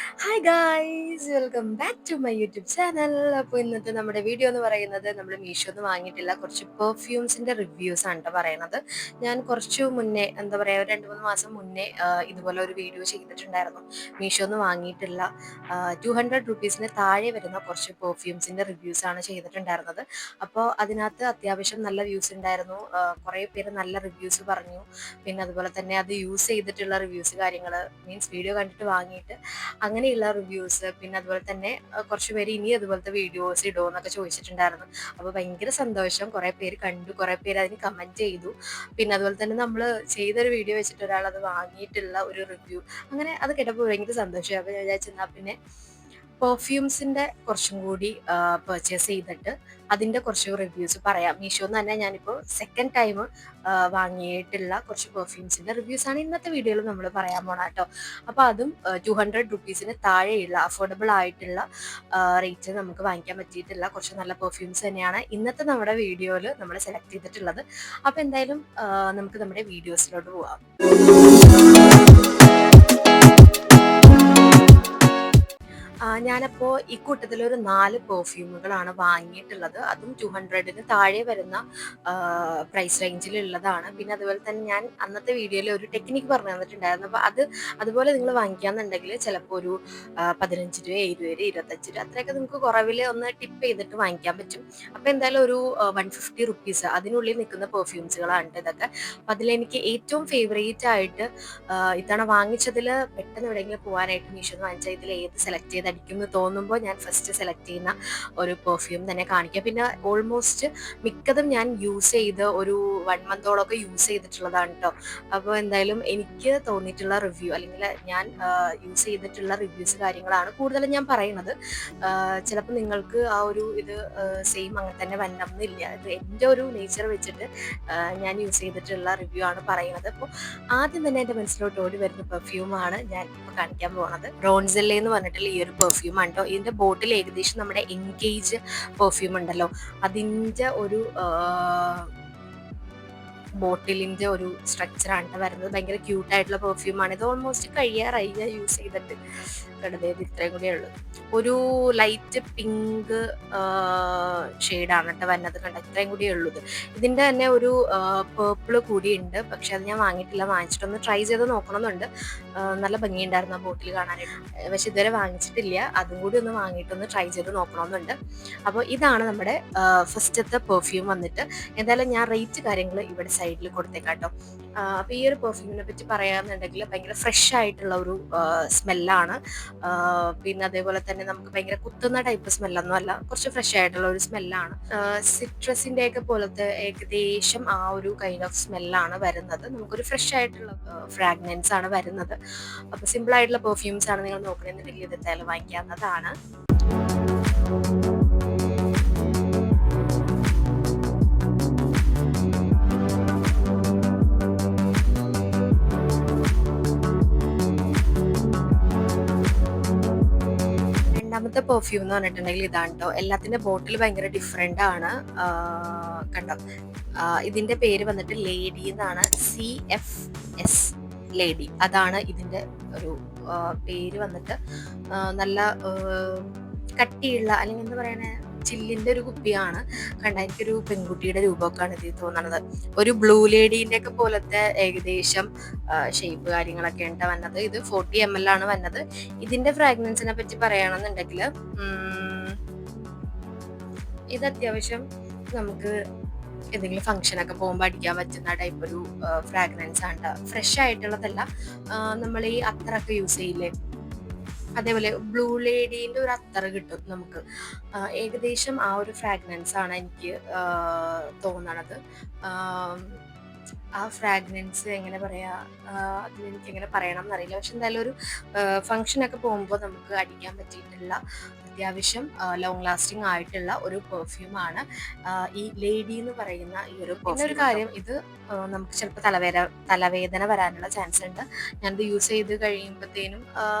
Hi guys, welcome back to my YouTube channel. അപ്പോൾ ഇന്നത്തെ നമ്മുടെ വീഡിയോ എന്ന് പറയുന്നത് നമ്മൾ മീഷോന്ന് വാങ്ങിയിട്ടുള്ള കുറച്ച് പെർഫ്യൂംസിന്റെ റിവ്യൂസ് ആണ് ട്ടോ പറയണത്. ഞാൻ കുറച്ചു മുന്നേ എന്താ പറയുക, ഒരു 2-3 മാസം മുന്നേ ഇതുപോലെ ഒരു വീഡിയോ ചെയ്തിട്ടുണ്ടായിരുന്നു. മീഷോന്ന് വാങ്ങിയിട്ടുള്ള 200 റുപ്പീസിന് താഴെ വരുന്ന കുറച്ച് പെർഫ്യൂംസിന്റെ റിവ്യൂസ് ആണ് ചെയ്തിട്ടുണ്ടായിരുന്നത്. അപ്പോൾ അതിനകത്ത് അത്യാവശ്യം നല്ല വ്യൂസ് ഉണ്ടായിരുന്നു. കുറേ പേര് നല്ല റിവ്യൂസ് പറഞ്ഞു. പിന്നെ അതുപോലെ തന്നെ അത് യൂസ് ചെയ്തിട്ടുള്ള റിവ്യൂസ് കാര്യങ്ങൾ, മീൻസ് വീഡിയോ കണ്ടിട്ട് വാങ്ങിയിട്ട് അങ്ങനെയുള്ള റിവ്യൂസ്. പിന്നെ അതുപോലെ തന്നെ കുറച്ച് പേര് ഇനി അതുപോലത്തെ വീഡിയോസ് ഇടുമോ എന്നൊക്കെ ചോദിച്ചിട്ടുണ്ടായിരുന്നു. അപ്പോൾ ഭയങ്കര സന്തോഷം, കുറേ പേര് കണ്ടു, കുറേ പേര് അതിന് കമൻറ്റ് ചെയ്തു. പിന്നെ അതുപോലെ തന്നെ നമ്മൾ ചെയ്തൊരു വീഡിയോ വെച്ചിട്ട് ഒരാൾ അത് വാങ്ങിയിട്ടുള്ള ഒരു റിവ്യൂ, അങ്ങനെ അത് കേട്ടപ്പോൾ ഭയങ്കര സന്തോഷമായി. അപ്പോൾ ഞാൻ വിചാരിച്ചെന്നാൽ പിന്നെ പെർഫ്യൂംസിന്റെ കുറച്ചും കൂടി പർച്ചേസ് ചെയ്തിട്ട് അതിന്റെ കുറച്ച് റിവ്യൂസ് പറയാം. മീഷോന്ന് തന്നെ ഞാനിപ്പോൾ സെക്കൻഡ് ടൈം വാങ്ങിയിട്ടുള്ള കുറച്ച് പെർഫ്യൂംസിന്റെ റിവ്യൂസ് ആണ് ഇന്നത്തെ വീഡിയോയിൽ നമ്മൾ പറയാൻ പോണ കേട്ടോ. അപ്പോൾ അതും 200 റുപ്പീസിന് താഴെയുള്ള അഫോർഡബിൾ ആയിട്ടുള്ള റേറ്റ് നമുക്ക് വാങ്ങിക്കാൻ പറ്റിയിട്ടുള്ള കുറച്ച് നല്ല പെർഫ്യൂംസ് തന്നെയാണ് ഇന്നത്തെ നമ്മുടെ വീഡിയോയിൽ നമ്മൾ സെലക്ട് ചെയ്തിട്ടുള്ളത്. അപ്പോൾ എന്തായാലും നമുക്ക് നമ്മുടെ വീഡിയോസിലോട്ട് പോവാം. ഞാനപ്പോൾ ഈ കൂട്ടത്തിൽ ഒരു 4 പെർഫ്യൂമുകളാണ് വാങ്ങിയിട്ടുള്ളത്. അതും 200-ന് താഴെ വരുന്ന പ്രൈസ് റേഞ്ചിലുള്ളതാണ്. പിന്നെ അതുപോലെ തന്നെ ഞാൻ അന്നത്തെ വീഡിയോയിൽ ഒരു ടെക്നിക്ക് പറഞ്ഞു തന്നിട്ടുണ്ടായിരുന്നു. അപ്പോൾ അതുപോലെ നിങ്ങൾ വാങ്ങിക്കാന്നുണ്ടെങ്കിൽ ചിലപ്പോൾ ഒരു 15 രൂപ, 20 രൂപ, 25 രൂപ അത്രയൊക്കെ നിങ്ങൾക്ക് കുറവിൽ ഒന്ന് ടിപ്പ് ചെയ്തിട്ട് വാങ്ങിക്കാൻ പറ്റും. അപ്പോൾ എന്തായാലും ഒരു 150 റുപ്പീസ് അതിനുള്ളിൽ നിൽക്കുന്ന പെർഫ്യൂംസുകളാണ് ഇതൊക്കെ. അപ്പം അതിലെനിക്ക് ഏറ്റവും ഫേവറേറ്റ് ആയിട്ട് ഇത്തവണ വാങ്ങിച്ചതിൽ പെട്ടെന്ന് എവിടെയെങ്കിലും പോകാനായിട്ട് മീഷോന്ന് വാങ്ങിച്ചാൽ ഇതിൽ ഏത് സെലക്ട് ചെയ്തടിക്കും എന്ന് തോന്നുമ്പോൾ ഞാൻ ഫസ്റ്റ് സെലക്ട് ചെയ്യുന്ന ഒരു പെർഫ്യൂം തന്നെ കാണിക്കുക. പിന്നെ ഓൾമോസ്റ്റ് മിക്കതും ഞാൻ യൂസ് ചെയ്ത് ഒരു 1 മന്തോളമൊക്കെ യൂസ് ചെയ്തിട്ടുള്ളതാണ് കേട്ടോ. അപ്പോൾ എന്തായാലും എനിക്ക് തോന്നിയിട്ടുള്ള റിവ്യൂ, അല്ലെങ്കിൽ ഞാൻ യൂസ് ചെയ്തിട്ടുള്ള റിവ്യൂസ് കാര്യങ്ങളാണ് കൂടുതലും ഞാൻ പറയുന്നത്. ചിലപ്പോൾ നിങ്ങൾക്ക് ആ ഒരു ഇത് സെയിം അങ്ങനെ തന്നെ വരണം എന്നില്ല. ഇത് എൻ്റെ ഒരു നേച്ചർ വെച്ചിട്ട് ഞാൻ യൂസ് ചെയ്തിട്ടുള്ള റിവ്യൂ ആണ് പറയുന്നത്. അപ്പോൾ ആദ്യം തന്നെ എൻ്റെ മനസ്സിലോട്ട് ഓടി വരുന്ന പെർഫ്യൂമാണ് ഞാൻ ഇപ്പോൾ കാണിക്കാൻ പോകുന്നത്. റോൺസെല്ലെ എന്ന് പറഞ്ഞിട്ടുള്ള ഈ ഒരു പെർഫ്യൂം ആണ് കേട്ടോ. ഇതിൻ്റെ ബോട്ടിൽ ഏകദേശം നമ്മുടെ എൻഗേജ് പെർഫ്യൂം ഉണ്ടല്ലോ, അതിൻ്റെ ഒരു ബോട്ടിലിൻ്റെ ഒരു സ്ട്രക്ചറാണ് വരുന്നത്. ഭയങ്കര ക്യൂട്ടായിട്ടുള്ള പെർഫ്യൂമാണ്. ഇത് ഓൾമോസ്റ്റ് കഴിയാറായി ഞാൻ യൂസ് ചെയ്തിട്ട്. കണ്ടത് ഇത്രയും കൂടിയേ ഉള്ളൂ. ഒരു ലൈറ്റ് പിങ്ക് ഷെയ്ഡാണ് കേട്ടോ വരുന്നത്. കണ്ട ഇത്രയും കൂടിയേ ഉള്ളൂ. ഇതിൻ്റെ തന്നെ ഒരു പേർപ്പിൾ കൂടിയുണ്ട്, പക്ഷെ അത് ഞാൻ വാങ്ങിയിട്ടില്ല. വാങ്ങിച്ചിട്ടൊന്ന് ട്രൈ ചെയ്ത് നോക്കണമെന്നുണ്ട്. നല്ല ഭംഗിയുണ്ടായിരുന്നു ആ ബോട്ടിൽ കാണാനായിട്ട്. പക്ഷെ ഇതുവരെ വാങ്ങിച്ചിട്ടില്ല. അതും കൂടി ഒന്ന് വാങ്ങിയിട്ടൊന്ന് ട്രൈ ചെയ്ത് നോക്കണമെന്നുണ്ട്. അപ്പോൾ ഇതാണ് നമ്മുടെ ഫസ്റ്റത്തെ പെർഫ്യൂം വന്നിട്ട്. എന്തായാലും ഞാൻ റേറ്റ് കാര്യങ്ങൾ ഇവിടെ സൈഡിൽ കൊടുത്തേക്കാം കേട്ടോ. അപ്പോൾ ഈ ഒരു പെർഫ്യൂമിനെ പറ്റി പറയുകയാണെന്നുണ്ടെങ്കിൽ ഭയങ്കര ഫ്രഷ് ആയിട്ടുള്ള ഒരു സ്മെല്ലാണ്. പിന്നെ അതേപോലെ തന്നെ നമുക്ക് ഭയങ്കര കുത്തുന്ന ടൈപ്പ് സ്മെല്ലൊന്നും അല്ല, കുറച്ച് ഫ്രഷ് ആയിട്ടുള്ള ഒരു സ്മെല്ലാണ്. സിട്രസിൻ്റെ ഒക്കെ പോലത്തെ ഏകദേശം ആ ഒരു കൈൻഡ് ഓഫ് സ്മെല്ലാണ് വരുന്നത്. നമുക്കൊരു ഫ്രഷ് ആയിട്ടുള്ള ഫ്രാഗ്രൻസ് ആണ് വരുന്നത്. അപ്പോൾ സിമ്പിൾ ആയിട്ടുള്ള പെർഫ്യൂംസ് ആണ് നിങ്ങൾ നോക്കണമെന്നുണ്ടെങ്കിൽ ഇത് എന്തായാലും വാങ്ങിക്കാവുന്നതാണ്. രണ്ടാമത്തെ പെർഫ്യൂം എന്ന് പറഞ്ഞിട്ടുണ്ടെങ്കിൽ ഇതാണ് കേട്ടോ. എല്ലാത്തിന്റെ ബോട്ടിൽ ഭയങ്കര ഡിഫറെന്റ് ആണ്. കണ്ടോ, ഇതിന്റെ പേര് വന്നിട്ട് ലേഡി എന്നാണ്. CFS ലേഡി, അതാണ് ഇതിന്റെ ഒരു പേര് വന്നിട്ട്. നല്ല കട്ടിയുള്ള, അല്ലെങ്കിൽ എന്താ പറയണേ, ചില്ലിന്റെ ഒരു കുപ്പിയാണ്. കണ്ട എനിക്കൊരു പെൺകുട്ടിയുടെ രൂപമൊക്കെയാണ് ഇതിൽ തോന്നുന്നത്. ഒരു ബ്ലൂ ലേഡീന്റെ ഒക്കെ പോലത്തെ ഏകദേശം ഷേപ്പ് കാര്യങ്ങളൊക്കെ ഉണ്ട് വന്നത്. ഇത് 40 ml ആണ് വന്നത്. ഇതിന്റെ ഫ്രാഗ്രൻസിനെ പറ്റി പറയുകയാണെന്നുണ്ടെങ്കിൽ ഇത് അത്യാവശ്യം നമുക്ക് എന്തെങ്കിലും ഫംഗ്ഷനൊക്കെ പോകുമ്പോൾ അടിക്കാൻ പറ്റുന്ന ടൈപ്പ് ഒരു ഫ്രാഗ്രൻസ് ആണ്. ഫ്രഷ് ആയിട്ടുള്ളതല്ല, നമ്മൾ ഈ അത്തറൊക്കെ യൂസ് ചെയ്യില്ലേ, അതേപോലെ ബ്ലൂ ലേഡീൻ്റെ ഒരു അത്തറ് കിട്ടും നമുക്ക്. ഏകദേശം ആ ഒരു ഫ്രാഗ്രൻസ് ആണ് എനിക്ക് തോന്നണത്. ആ ഫ്രാഗ്രൻസ് എങ്ങനെ പറയാ, അതിനെനിക്ക് എങ്ങനെ പറയണം എന്നറിയില്ല. പക്ഷെ എന്തായാലും ഒരു ഫംഗ്ഷനൊക്കെ പോകുമ്പോൾ നമുക്ക് അടിക്കാൻ പറ്റിയിട്ടുള്ള അത്യാവശ്യം ലോങ് ലാസ്റ്റിംഗ് ആയിട്ടുള്ള ഒരു പെർഫ്യൂമാണ് ഈ ലേഡി എന്ന് പറയുന്ന ഈ ഒരു പെർഫ്യൂം. ഒരു കാര്യം, ഇത് നമുക്ക് ചിലപ്പോൾ തലവേദന വരാനുള്ള ചാൻസ് ഉണ്ട്. ഞാനിത് യൂസ് ചെയ്ത് കഴിയുമ്പോഴത്തേനും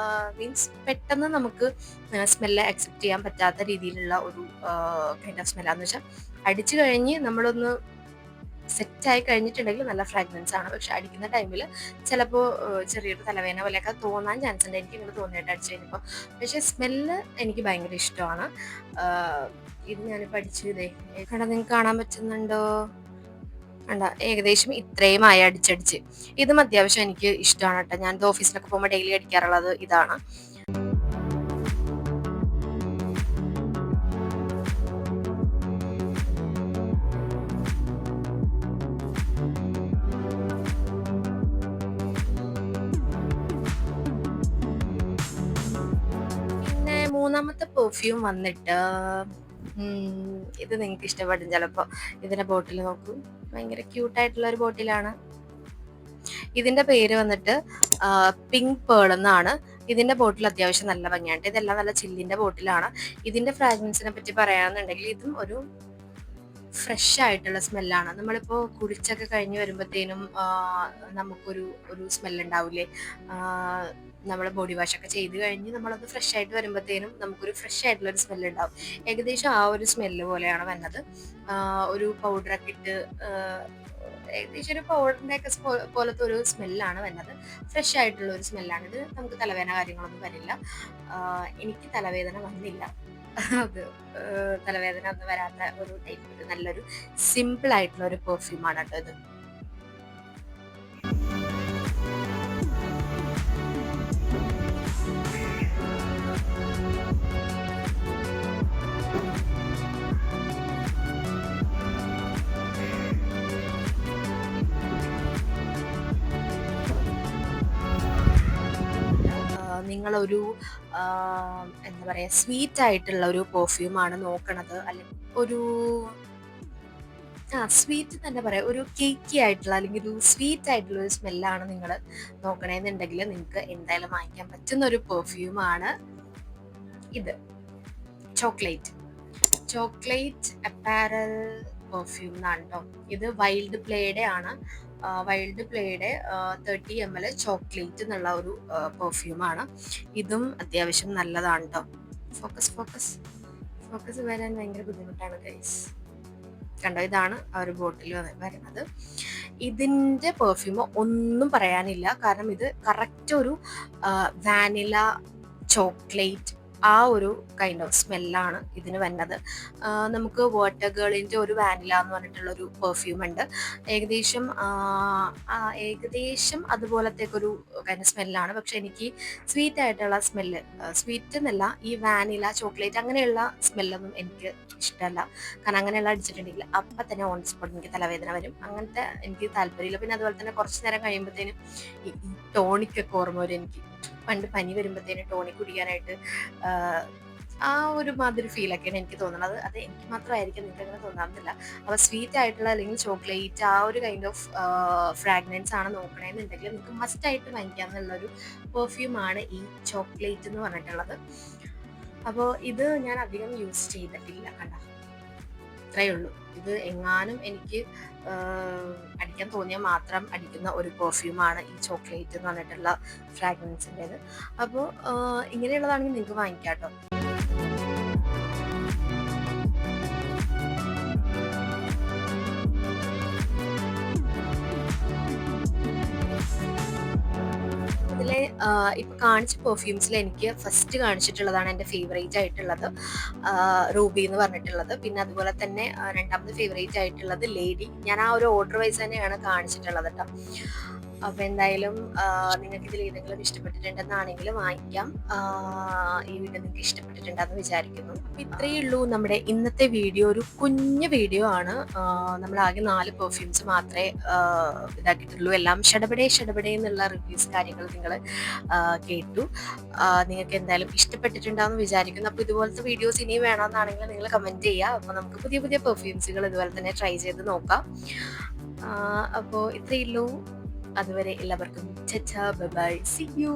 മീൻസ് പെട്ടെന്ന് നമുക്ക് സ്മെല്ല് അക്സെപ്റ്റ് ചെയ്യാൻ പറ്റാത്ത രീതിയിലുള്ള ഒരു കൈൻഡ് ഓഫ് സ്മെല്ലാന്ന് വെച്ചാൽ, അടിച്ചു കഴിഞ്ഞ് നമ്മളൊന്ന് സെറ്റായി കഴിഞ്ഞിട്ടുണ്ടെങ്കിൽ നല്ല ഫ്രാഗ്രൻസ് ആണ്. പക്ഷെ അടിക്കുന്ന ടൈമിൽ ചിലപ്പോൾ ചെറിയൊരു തലവേദന പോലെയൊക്കെ തോന്നാൻ ചാൻസ് ഉണ്ട്. എനിക്ക് ഇങ്ങനെ തോന്നിയിട്ട് അടിച്ചു കഴിഞ്ഞപ്പോൾ. പക്ഷെ സ്മെല്ല് എനിക്ക് ഭയങ്കര ഇഷ്ടമാണ്. ഇത് ഞാനിപ്പോൾ അടിച്ചു ഇതേ കണ്ട നിങ്ങൾക്ക് കാണാൻ പറ്റുന്നുണ്ടോ? കണ്ട ഏകദേശം ഇത്രയുമായി അടിച്ചടിച്ച്. ഇതും അത്യാവശ്യം എനിക്ക് ഇഷ്ടമാണ് കേട്ടോ. ഞാൻ ഓഫീസിലൊക്കെ പോകുമ്പോൾ ഡെയിലി അടിക്കാറുള്ളത് ഇതാണ്. പിന്നെ മൂന്നാമത്തെ പെർഫ്യൂം വന്നിട്ട് ഇത് നിങ്ങൾക്ക് ഇഷ്ടപ്പെടും ചിലപ്പോൾ. ഇതിന്റെ ബോട്ടിൽ നോക്കൂ, ഭയങ്കര ക്യൂട്ടായിട്ടുള്ള ഒരു ബോട്ടിലാണ്. ഇതിന്റെ പേര് വന്നിട്ട് പിങ്ക് പേൾ എന്നാണ്. ഇതിന്റെ ബോട്ടിൽ അത്യാവശ്യം നല്ല ഭംഗിയാണ്. ഇതെല്ലാം നല്ല ചില്ലിന്റെ ബോട്ടിലാണ്. ഇതിന്റെ ഫ്രാഗ്രൻസിനെ പറ്റി പറയാന്നുണ്ടെങ്കിൽ ഇതും ഒരു ഫ്രഷ് ആയിട്ടുള്ള സ്മെല്ലാണ്. നമ്മളിപ്പോൾ കുളിച്ചൊക്കെ കഴിഞ്ഞ് വരുമ്പോഴത്തേനും നമുക്കൊരു സ്മെല്ലുണ്ടാവില്ലേ? നമ്മൾ ബോഡി വാഷ് ഒക്കെ ചെയ്ത് കഴിഞ്ഞ് നമ്മളത് ഫ്രഷ് ആയിട്ട് വരുമ്പോഴത്തേനും നമുക്കൊരു ഫ്രഷ് ആയിട്ടുള്ള ഒരു സ്മെല്ല് ഉണ്ടാവും. ഏകദേശം ആ ഒരു സ്മെല്ല് പോലെയാണ് വന്നത്. ഒരു പൗഡറൊക്കെ ഇട്ട് ഏകദേശം ഒരു പൗഡറിന്റെ ഒക്കെ പോലത്തെ ഒരു സ്മെല്ലാണ് വരുന്നത്. ഫ്രഷ് ആയിട്ടുള്ള ഒരു സ്മെല്ലാണ് ഇത്. നമുക്ക് തലവേദന കാര്യങ്ങളൊന്നും വരില്ല. എനിക്ക് തലവേദന വന്നില്ല. അത് തലവേദന ഒന്നും വരാത്ത ഒരു ടൈപ്പ് നല്ലൊരു സിമ്പിൾ ആയിട്ടുള്ള ഒരു പെർഫ്യൂമാണ് കേട്ടോ ഇത്. നിങ്ങളൊരു എന്താ പറയാ സ്വീറ്റ് ആയിട്ടുള്ള ഒരു പെർഫ്യൂമാണ് നോക്കണത്, അല്ലെങ്കിൽ ഒരു സ്വീറ്റ് തന്നെ പറയാം, ഒരു കേക്കി ആയിട്ടുള്ള അല്ലെങ്കിൽ ഒരു സ്വീറ്റ് ആയിട്ടുള്ള ഒരു സ്മെല്ലാണ് നിങ്ങൾ നോക്കണേന്നുണ്ടെങ്കിൽ നിങ്ങൾക്ക് എന്തായാലും വാങ്ങിക്കാൻ പറ്റുന്ന ഒരു പെർഫ്യൂമാണ് ഇത്. ചോക്ലേറ്റ് അപ്പാരൽ പെർഫ്യൂം എന്നാണ് കേട്ടോ. ഇത് വൈൽഡ് പ്ലേയുടെ ആണ്. വൈൽഡ് പ്ലേയുടെ 30 ml ചോക്ലേറ്റ് എന്നുള്ള ഒരു പെർഫ്യൂമാണ്. ഇതും അത്യാവശ്യം നല്ലതാണ് കേട്ടോ. ഫോക്കസ് വരാൻ ഭയങ്കര ബുദ്ധിമുട്ടാണ് ഗൈസ്. കണ്ടോ, ഇതാണ് ആ ഒരു ബോട്ടിൽ വരുന്നത്. ഇതിന്റെ പെർഫ്യൂം ഒന്നും പറയാനില്ല. കാരണം ഇത് കറക്റ്റ് ഒരു വാനില ചോക്ലേറ്റ് ആ ഒരു കൈൻഡ് ഓഫ് സ്മെല്ലാണ് ഇതിന് വരുന്നത്. നമുക്ക് വാട്ടർ ഗേളിന്റെ ഒരു വാനില എന്ന് പറഞ്ഞിട്ടുള്ള ഒരു പെർഫ്യൂം ഉണ്ട്. ഏകദേശം അതുപോലത്തെ ഒരു കൈൻഡ് സ്മെല്ലാണ്. പക്ഷെ എനിക്ക് സ്വീറ്റ് ആയിട്ടുള്ള സ്മെല്ല്, സ്വീറ്റ് എന്നല്ല, ഈ വാനില ചോക്ലേറ്റ് അങ്ങനെയുള്ള സ്മെല്ലൊന്നും എനിക്ക് ഇഷ്ടമല്ല. കാരണം അങ്ങനെയുള്ള അടിച്ചിട്ടുണ്ടെങ്കിൽ അപ്പം തന്നെ ഓൺ സ്പോട്ട് എനിക്ക് തലവേദന വരും. അങ്ങനത്തെ എനിക്ക് താല്പര്യമില്ല. പിന്നെ അതുപോലെ തന്നെ കുറച്ച് നേരം കഴിയുമ്പോഴത്തേനും ഈ ടോണിക്കൊക്കെ ഓർമ്മ വരും. എനിക്ക് പണ്ട് പനി വരുമ്പോഴത്തേനും ടോണിക് കുടിക്കാനായിട്ട് ആ ഒരു മാതിരി ഫീലൊക്കെയാണ് എനിക്ക് തോന്നുന്നത്. അത് എനിക്ക് മാത്രമായിരിക്കും, നിങ്ങൾക്ക് അങ്ങനെ തോന്നാറില്ല. അപ്പോൾ സ്വീറ്റ് ആയിട്ടുള്ള അല്ലെങ്കിൽ ചോക്ലേറ്റ് ആ ഒരു കൈൻഡ് ഓഫ് ഫ്രാഗ്രൻസ് ആണ് നോക്കണമെന്നുണ്ടെങ്കിൽ നിങ്ങൾക്ക് മസ്റ്റ് ആയിട്ട് വാങ്ങിക്കാമെന്നുള്ളൊരു പെർഫ്യൂമാണ് ഈ ചോക്ലേറ്റ് എന്ന് പറഞ്ഞിട്ടുള്ളത്. അപ്പോൾ ഇത് ഞാൻ അധികം യൂസ് ചെയ്തിട്ടില്ല. കണ്ട, ഇത്രയേ ഉള്ളൂ. ഇത് എങ്ങാനും എനിക്ക് അടിക്കാൻ തോന്നിയാൽ മാത്രം അടിക്കുന്ന ഒരു പെർഫ്യൂമാണ് ഈ ചോക്ലേറ്റ് എന്ന് പറഞ്ഞിട്ടുള്ള ഫ്രാഗ്രൻസിൻ്റെത്. അപ്പോൾ ഇങ്ങനെയുള്ളതാണെങ്കിൽ നിങ്ങൾക്ക് വാങ്ങിക്കാം കേട്ടോ. ഇതിലെ ഇപ്പൊ കാണിച്ച പെർഫ്യൂംസിൽ എനിക്ക് ഫസ്റ്റ് കാണിച്ചിട്ടുള്ളതാണ് എൻ്റെ ഫേവറേറ്റ് ആയിട്ടുള്ളത്, റൂബി എന്ന് പറഞ്ഞിട്ടുള്ളത്. പിന്നെ അതുപോലെ തന്നെ രണ്ടാമത് ഫേവറേറ്റ് ആയിട്ടുള്ളത് ലേഡി. ഞാൻ ആ ഒരു ഓർഡർ വൈസ് തന്നെയാണ് കാണിച്ചിട്ടുള്ളത് കേട്ടോ. അപ്പൊ എന്തായാലും നിങ്ങൾക്ക് ഇതിൽ ഏതെങ്കിലും ഇഷ്ടപ്പെട്ടിട്ടുണ്ടെന്നാണെങ്കിൽ വാങ്ങിക്കാം. ഈ വീഡിയോ നിങ്ങൾക്ക് ഇഷ്ടപ്പെട്ടിട്ടുണ്ടെന്ന് വിചാരിക്കുന്നു. അപ്പൊ ഇത്രയേ ഉള്ളൂ നമ്മുടെ ഇന്നത്തെ വീഡിയോ. ഒരു കുഞ്ഞു വീഡിയോ ആണ്. നമ്മൾ ആകെ 4 പെർഫ്യൂംസ് മാത്രമേ ഇതാക്കിയിട്ടുള്ളൂ. എല്ലാം ഷടപടേ എന്നുള്ള റിവ്യൂസ് കാര്യങ്ങൾ നിങ്ങൾ കേട്ടു. നിങ്ങൾക്ക് എന്തായാലും ഇഷ്ടപ്പെട്ടിട്ടുണ്ടാന്ന് വിചാരിക്കുന്നു. അപ്പൊ ഇതുപോലത്തെ വീഡിയോസ് ഇനി വേണമെന്നാണെങ്കിൽ നിങ്ങൾ കമന്റ് ചെയ്യുക. അപ്പൊ നമുക്ക് പുതിയ പുതിയ പെർഫ്യൂംസുകൾ ഇതുപോലെ തന്നെ ട്രൈ ചെയ്ത് നോക്കാം. അപ്പോൾ ഇത്രയേ ഉള്ളൂ. അതുവരെ എല്ലാവർക്കും ബൈ ബൈ, സീ യു.